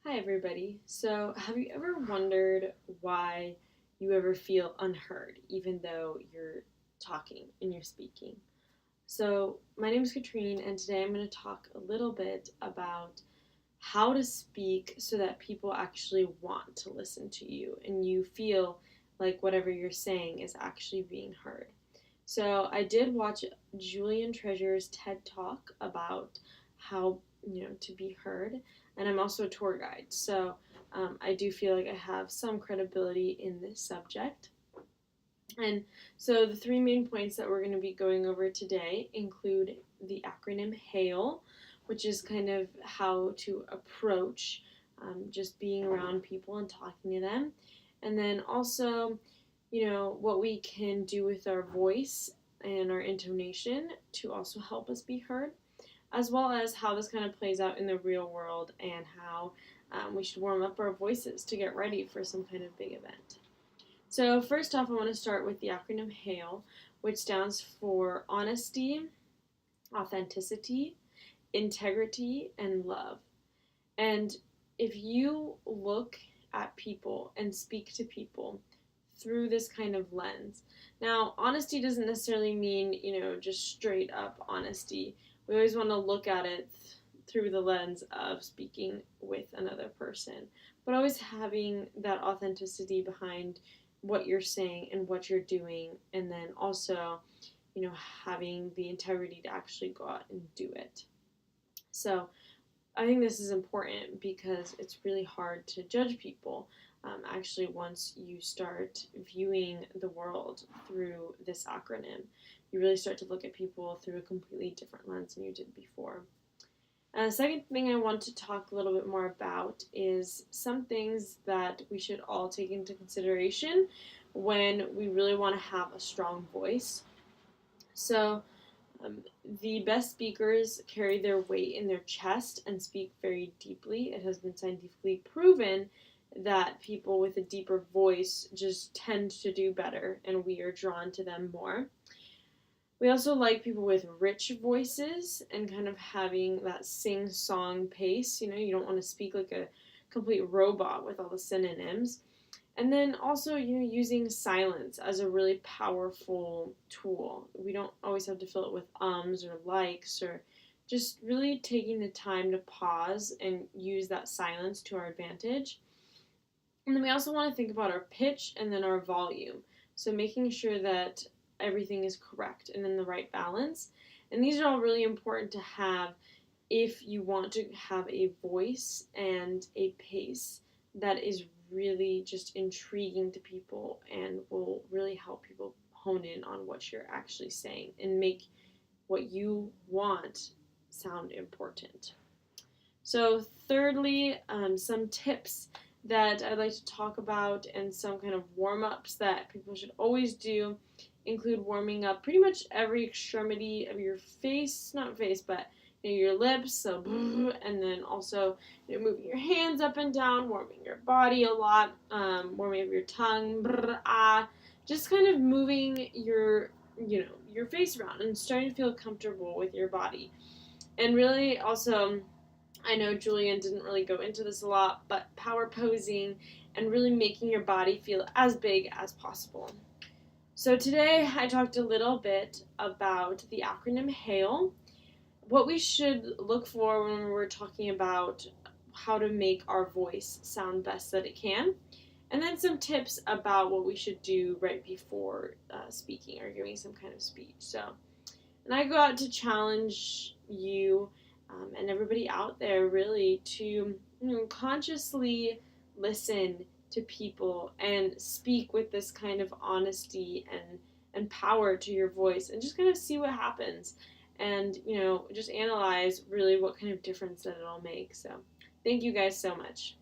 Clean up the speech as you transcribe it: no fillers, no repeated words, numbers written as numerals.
Hi, everybody. So, have you ever wondered why you ever feel unheard, even though you're talking and you're speaking? So, my name is Katrine, and today I'm going to talk a little bit about how to speak so that people actually want to listen to you and you feel like whatever you're saying is actually being heard. So, I did watch Julian Treasure's TED Talk about how, to be heard, and I'm also a tour guide. So, I do feel like I have some credibility in this subject. And so the three main points that we're going to be going over today include the acronym HAIL, which is kind of how to approach just being around people and talking to them. And then also, what we can do with our voice and our intonation to also help us be heard, as well as how this kind of plays out in the real world and how we should warm up our voices to get ready for some kind of big event. So, first off, I want to start with the acronym HAIL, which stands for honesty, authenticity, integrity, and love. And if you look at people and speak to people through this kind of lens, now, honesty doesn't necessarily mean, just straight up honesty. We always want to look at it through the lens of speaking with another person, but always having that authenticity behind what you're saying and what you're doing, and then also, having the integrity to actually go out and do it. So, I think this is important because it's really hard to judge people. Actually, once you start viewing the world through this acronym, you really start to look at people through a completely different lens than you did before. The second thing I want to talk a little bit more about is some things that we should all take into consideration when we really want to have a strong voice. So, um, the best speakers carry their weight in their chest and speak very deeply. It has been scientifically proven that people with a deeper voice just tend to do better, and we are drawn to them more. We also like people with rich voices and kind of having that sing song pace. You don't want to speak like a complete robot with all the synonyms. And then also, using silence as a really powerful tool. We don't always have to fill it with ums or likes, or just really taking the time to pause and use that silence to our advantage. And then we also want to think about our pitch and then our volume. So making sure that everything is correct and in the right balance. And these are all really important to have if you want to have a voice and a pace that is really just intriguing to people and will really help people hone in on what you're actually saying and make what you want sound important. So, thirdly, some tips that I'd like to talk about and some kind of warm ups that people should always do include warming up pretty much every extremity of your face, not face, but your lips, so and then also moving your hands up and down, warming your body a lot, warming up your tongue, just kind of moving your face around and starting to feel comfortable with your body, and really also. I know Julian didn't really go into this a lot, but power posing and really making your body feel as big as possible. So today I talked a little bit about the acronym HAIL, what we should look for when we're talking about how to make our voice sound best that it can, and then some tips about what we should do right before speaking or giving some kind of speech. So, and I go out to challenge you and everybody out there really to consciously listen to people and speak with this kind of honesty and power to your voice, and just kind of see what happens, and just analyze really what kind of difference that it'll make. So thank you guys so much.